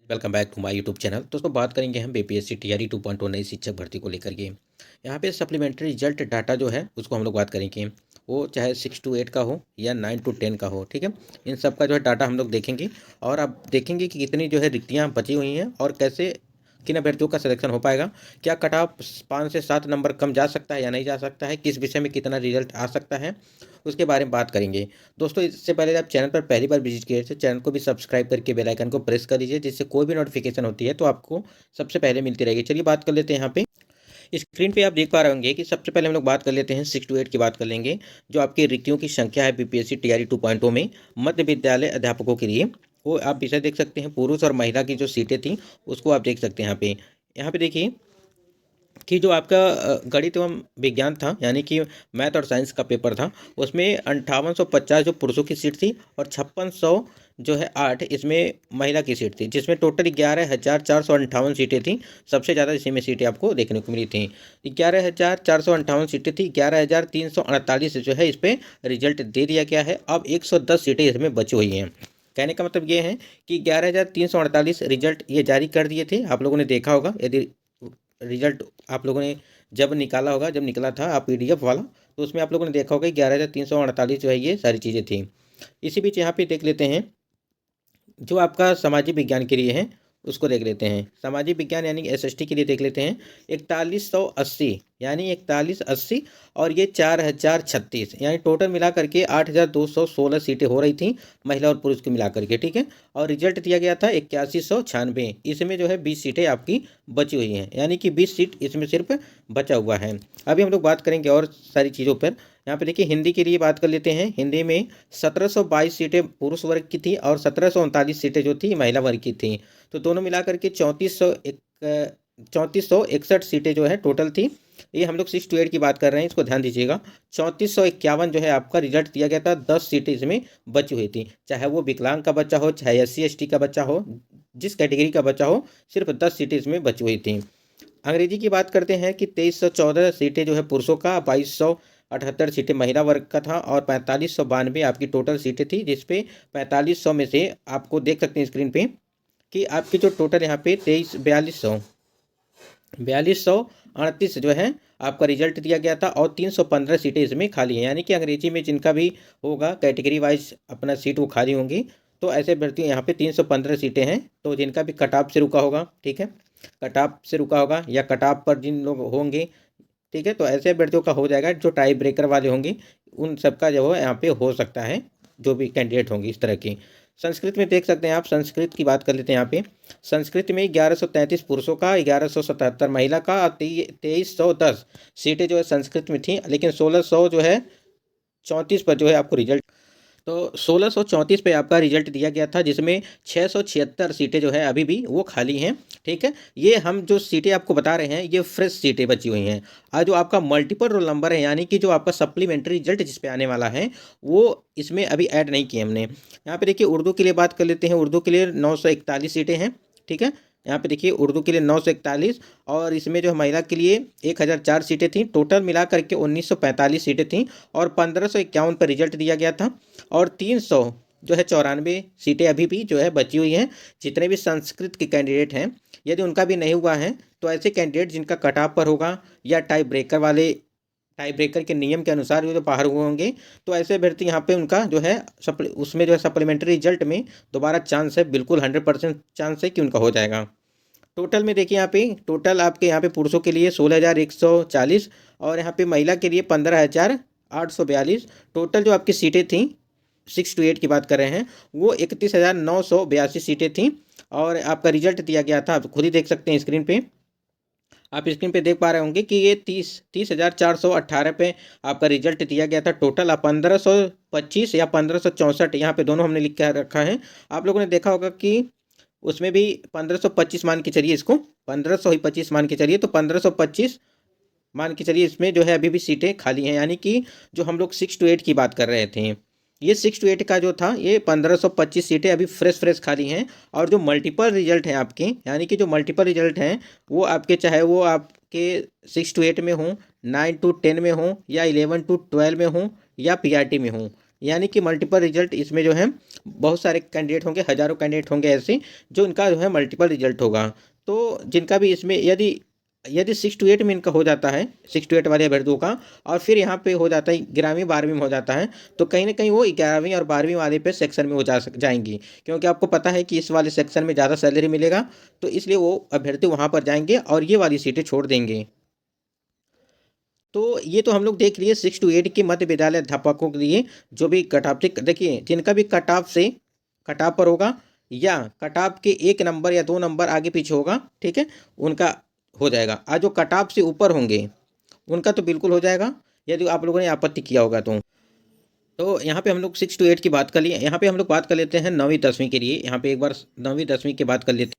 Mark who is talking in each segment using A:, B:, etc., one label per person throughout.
A: Welcome back to my YouTube channel. दोस्तों बात करेंगे हम बीपीएससी टीआरई 2.0 नई शिक्षक भर्ती को लेकर के। यहाँ पे सप्लीमेंट्री रिजल्ट डाटा जो है उसको हम लोग बात करेंगे, वो चाहे 6 to 8 का हो या 9 to 10 का हो, ठीक है। इन सब का जो है डाटा हम लोग देखेंगे और आप देखेंगे कि कितनी जो है रिक्तियाँ बची हुई हैं और कैसे किन अभ्यर्थियों का सिलेक्शन हो पाएगा, क्या कट ऑफ 5 से 7 नंबर कम जा सकता है या नहीं जा सकता है, किस विषय में कितना रिजल्ट आ सकता है, उसके बारे में बात करेंगे। दोस्तों इससे पहले आप चैनल पर पहली बार विजिट किए तो चैनल को भी सब्सक्राइब करके बेल आइकन को प्रेस कर लीजिए, जिससे कोई भी नोटिफिकेशन होती है तो आपको सबसे पहले मिलती रहेगी। चलिए बात कर लेते हैं। यहाँ पे स्क्रीन पे आप देख पा रहे होंगे कि सबसे पहले हम लोग बात कर लेते हैं 6 to 8 की बात कर लेंगे। जो आपकी रिक्तियों की संख्या है बीपीएससी टीआरई 2.0 में मध्य विद्यालय अध्यापकों के लिए, वो आप विषय देख सकते हैं। पुरुष और महिला की जो सीटें थी उसको आप देख सकते हैं। यहाँ पे देखिए कि जो आपका गणित एवं विज्ञान था, यानी कि मैथ और साइंस का पेपर था, उसमें 5850 जो पुरुषों की सीट थी और 5600 जो है 8 इसमें महिला की सीट थी, जिसमें टोटल 11,458 सीटें थी। सबसे ज़्यादा इसी में सीटें आपको देखने को मिली थी। 11,458 सीटें थी। 11,348 जो है इस पर रिजल्ट दे दिया गया है। अब 110 सीटें इसमें बची हुई हैं। कहने का मतलब ये है कि 11,348 रिजल्ट ये जारी कर दिए थे। आप लोगों ने देखा होगा, यदि रिजल्ट आप लोगों ने जब निकाला होगा, जब निकला था आप पीडीएफ वाला, तो उसमें आप लोगों ने देखा होगा 11,348 जो है ये सारी चीज़ें थी। इसी बीच यहाँ पे देख लेते हैं जो आपका सामाजिक विज्ञान के लिए है उसको देख लेते हैं। सामाजिक विज्ञान यानी कि एसएसटी के लिए देख लेते हैं 4180, यानी 4180 और ये 4036, यानी टोटल मिला करके 8216 सीटें हो रही थी महिला और पुरुष को मिला करके, ठीक है। और रिजल्ट दिया गया था 8196। इसमें जो है 20 सीटें आपकी बची हुई हैं, यानी कि 20 सीट इसमें सिर्फ बचा हुआ है। अभी हम लोग बात करेंगे और सारी चीज़ों पर। यहाँ पे देखिए हिंदी के लिए बात कर लेते हैं। हिंदी में 1722 सीटें पुरुष वर्ग की थी और 1739 सीटें जो थी महिला वर्ग की थी। तो दोनों मिलाकर के 3461 सीटें जो है टोटल थी। ये हम लोग 6 to 8 की बात कर रहे हैं, इसको ध्यान दीजिएगा। 3451 जो है आपका रिजल्ट दिया गया था। 10 सीटें इसमें बची हुई थी, चाहे वो विकलांग का बच्चा हो, चाहे SC ST का बच्चा हो, जिस कैटेगरी का बच्चा हो, सिर्फ 10 सीटें इसमें बची हुई थी। अंग्रेजी की बात करते हैं कि 2314 सीटें जो है पुरुषों का, 2278 सीटें महिला वर्ग का था और 4592 आपकी टोटल सीटें थी, जिसपे 4500 में से आपको देख सकते हैं स्क्रीन पे कि आपकी जो टोटल यहाँ पे 4238 जो है आपका रिजल्ट दिया गया था और 315 सीटें इसमें खाली हैं। यानी कि अंग्रेजी में जिनका भी होगा कैटेगरी वाइज अपना सीट वो खाली होंगी। तो ऐसे भर्ती यहाँ पे 315 सीटें हैं। तो जिनका भी कट ऑफ से रुका होगा, ठीक है, कट ऑफ से रुका होगा या कट ऑफ पर जिन लोग होंगे, ठीक है, तो ऐसे अभ्यर्थियों का हो जाएगा। जो टाई ब्रेकर वाले होंगे उन सबका जो है यहाँ पे हो सकता है, जो भी कैंडिडेट होंगे इस तरह की। संस्कृत में देख सकते हैं आप, संस्कृत की बात कर लेते हैं। यहाँ पे संस्कृत में 1133 पुरुषों का, 1177 महिला का और 2310 सीटें जो है संस्कृत में थी। लेकिन 1600 जो है 34 पर जो है आपको रिजल्ट, तो 1634 पे आपका रिजल्ट दिया गया था, जिसमें 676 सीटें जो है अभी भी वो खाली हैं, ठीक है। ये हम जो सीटें आपको बता रहे हैं ये फ्रेश सीटें बची हुई हैं। और जो आपका मल्टीपल रोल नंबर है, यानी कि जो आपका सप्लीमेंट्री रिजल्ट जिस पे आने वाला है, वो इसमें अभी ऐड नहीं किए हमने। यहाँ पे देखिए उर्दू के लिए बात कर लेते हैं। उर्दू के लिए 941 सीटें हैं, ठीक है। यहाँ पे देखिए उर्दू के लिए 941 और इसमें जो महिला के लिए 1004 सीटें थी। टोटल मिला करके 1945 सीटें थी और 1551 पर रिजल्ट दिया गया था और 300 जो है 94 सीटें अभी भी जो है बची हुई हैं। जितने भी संस्कृत के कैंडिडेट हैं, यदि उनका भी नहीं हुआ है तो ऐसे कैंडिडेट जिनका कट ऑफ पर होगा या टाई ब्रेकर के नियम के अनुसार जो बाहर हुए होंगे, तो ऐसे अभ्यर्थी यहाँ पे उनका जो है उसमें जो है सप्लीमेंट्री रिजल्ट में दोबारा चांस है, बिल्कुल 100% चांस है कि उनका हो जाएगा। टोटल में देखिए यहाँ पे टोटल आपके यहाँ पे पुरुषों के लिए 16,140 और यहाँ पे महिला के लिए 15,842। टोटल जो आपकी सीटें थी 6 to 8 की बात कर रहे हैं, वो 31,982 सीटें थी और आपका रिजल्ट दिया गया था। आप खुद ही देख सकते हैं स्क्रीन पे, आप स्क्रीन पे देख पा रहे होंगे कि ये 30,418 पे आपका रिजल्ट दिया गया था। टोटल आप 1525 या 1564 यहाँ पे दोनों हमने लिख के रखा है। आप लोगों ने देखा होगा कि उसमें भी 1525 मान के चलिए, इसको 1525 मान के चलिए, तो 1525 मान के चलिए इसमें जो है अभी भी सीटें खाली हैं। यानी कि जो हम लोग 6 to 8 की बात कर रहे थे, ये 6 to 8 का जो था ये 1525 सीटें अभी फ्रेश खाली हैं। और जो मल्टीपल रिजल्ट हैं आपके, यानी कि जो मल्टीपल रिजल्ट हैं वो आपके, चाहे वो आपके 6 to 8 में हों, 9 to 10 में हों या 11 to 12 में हों या PRT में हों, यानी कि मल्टीपल रिजल्ट इसमें जो है बहुत सारे कैंडिडेट होंगे, हज़ारों कैंडिडेट होंगे ऐसे जो इनका जो है मल्टीपल रिजल्ट होगा। तो जिनका भी इसमें यदि यदि 6 to 8 में इनका हो जाता है, 6 to 8 वाले अभ्यर्थियों का, और फिर यहाँ पे हो जाता है 11वीं 12वीं में हो जाता है, तो कहीं ना कहीं वो 11वीं और 12वीं वाले पे सेक्शन में हो जाएंगी, क्योंकि आपको पता है कि इस वाले सेक्शन में ज़्यादा सैलरी मिलेगा, तो इसलिए वो अभ्यर्थी वहाँ पर जाएंगे और ये वाली सीटें छोड़ देंगे। तो ये तो हम लोग देख लिए 6 to 8 के मध्य विद्यालय अध्यापकों के लिए जो भी कट ऑफ से, देखिए जिनका भी कट ऑफ से कट ऑफ पर होगा या कट ऑफ के 1 नंबर या 2 नंबर आगे पीछे होगा, ठीक है, उनका हो जाएगा। आज जो कट ऑफ से ऊपर होंगे उनका तो बिल्कुल हो जाएगा, यदि आप लोगों ने आपत्ति किया होगा तो यहाँ पे हम लोग 6 to 8 की बात कर लिए। यहाँ पे हम लोग बात कर लेते हैं 9वीं 10वीं के लिए। यहाँ पे एक बार 9वीं 10वीं की बात कर लेते हैं।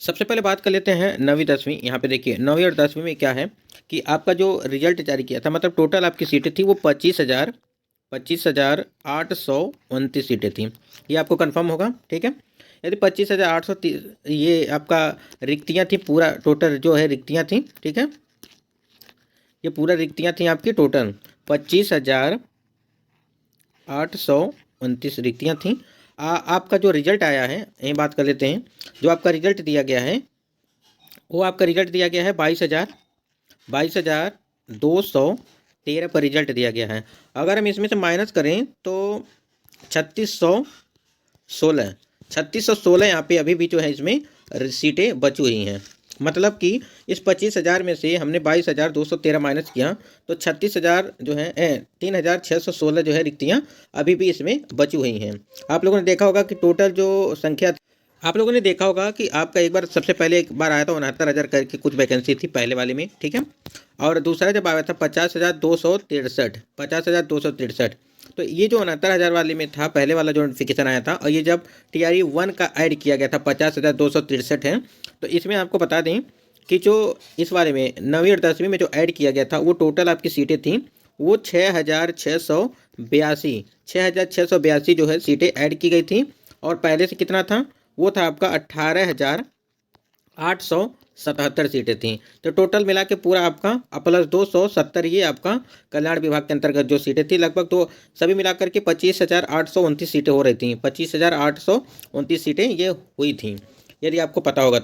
A: सबसे पहले बात कर लेते हैं 9वीं 10वीं। यहाँ पे देखिए 9वीं और 10वीं में क्या है कि आपका जो रिजल्ट जारी किया था, मतलब टोटल आपकी सीटें थी वो 25,829 सीटें थी। ये आपको कंफर्म होगा, ठीक है। यदि 25,800 ये आपका रिक्तियाँ थी, पूरा टोटल जो है रिक्तियाँ थी, ठीक है, ये पूरा रिक्तियाँ थी आपकी टोटल 25,829 रिक्तियाँ थी। आपका जो रिजल्ट आया है, यही बात कर लेते हैं। जो आपका रिजल्ट दिया गया है वो आपका रिजल्ट दिया गया है 22,213 पर रिजल्ट दिया गया है। अगर हम इसमें से माइनस करें तो 3616 यहाँ पे अभी भी जो है इसमें सीटें बची हुई हैं। मतलब कि इस 25,000 में से हमने 22,213 माइनस किया तो 36,000 जो है 3,616 जो है रिक्तियाँ अभी भी इसमें बची हुई हैं। आप लोगों ने देखा होगा कि टोटल जो संख्या, आप लोगों ने देखा होगा कि आपका एक बार सबसे पहले एक बार आया था 69,000 करके कुछ वैकेंसी थी पहले वाले में, ठीक है, और दूसरा जब आया था 50,263, तो ये जो 69,000 वाले में था पहले वाला जो नोटिफिकेशन आया था, और ये जब TRE 1 का ऐड किया गया था 50,263 है, तो इसमें आपको बता दें कि जो इस वाले में 9वीं और 10वीं में जो ऐड किया गया था वो टोटल आपकी सीटें थी वो 6,682 जो है सीटें ऐड की गई थी। और पहले से कितना था, वो था आपका 18,877 सीटें थी। तो टोटल मिला के पूरा आपका प्लस 270 ये आपका कल्याण विभाग के अंतर्गत जो सीटें थी लगभग, तो सभी मिलाकर के 25,829 सीटें हो रही थी। 25,829 सीटें ये हुई थी, यदि आपको पता होगा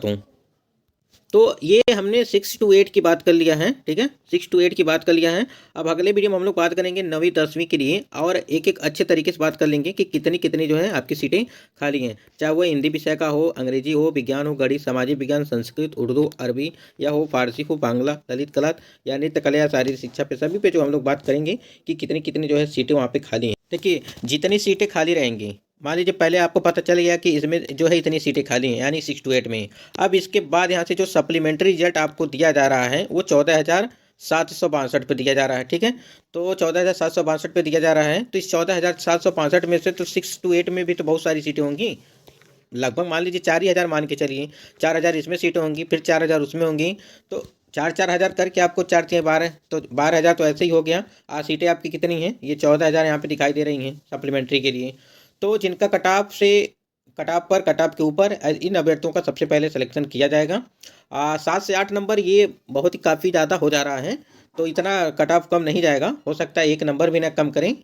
A: तो ये हमने 6 to 8 की बात कर लिया है, ठीक है, 6 to 8 की बात कर लिया है। अब अगले वीडियो में हम लोग बात करेंगे 9वीं 10वीं के लिए, और एक एक अच्छे तरीके से बात कर लेंगे कि कितनी कितनी जो है आपकी सीटें खाली हैं, चाहे वो हिंदी विषय का हो, अंग्रेजी हो, विज्ञान हो, गणित, सामाजिक विज्ञान, संस्कृत, उर्दू, अरबी या हो, फारसी हो, बांग्ला, ललित कला या नृत्य कला या शारीरिक शिक्षा पे, सभी पे जो हम लोग बात करेंगे कि कितनी कितनी जो है सीटें वहाँ पे खाली हैं। देखिए जितनी सीटें खाली रहेंगी, मान लीजिए पहले आपको पता चल गया कि इसमें जो है इतनी सीटें खाली हैं यानी 6 to 8 में, अब इसके बाद यहाँ से जो सप्लीमेंट्री रिजल्ट आपको दिया जा रहा है वो 14,762 पे दिया जा रहा है, ठीक है। तो 14,762 पे दिया जा रहा है, तो इस 14,762 में से तो 6 to 8 में भी तो बहुत सारी सीटें होंगी, लगभग मान लीजिए 4,000 मान के चलिए, 4,000 इसमें सीटें होंगी, फिर 4,000 उसमें होंगी, तो 4,000 करके आपको 4×3=12, तो 12,000 तो ऐसे ही हो गया। सीटें आपकी कितनी हैं, ये 14,000 यहाँ पे दिखाई दे रही हैं सप्लीमेंट्री के लिए। तो जिनका कटाप से कटाप पर कटाप के ऊपर इन अभ्यर्थियों का सबसे पहले सिलेक्शन किया जाएगा। 7 से 8 नंबर ये बहुत ही काफ़ी ज़्यादा हो जा रहा है, तो इतना कट ऑफ कम नहीं जाएगा, हो सकता है 1 नंबर भी ना कम करें,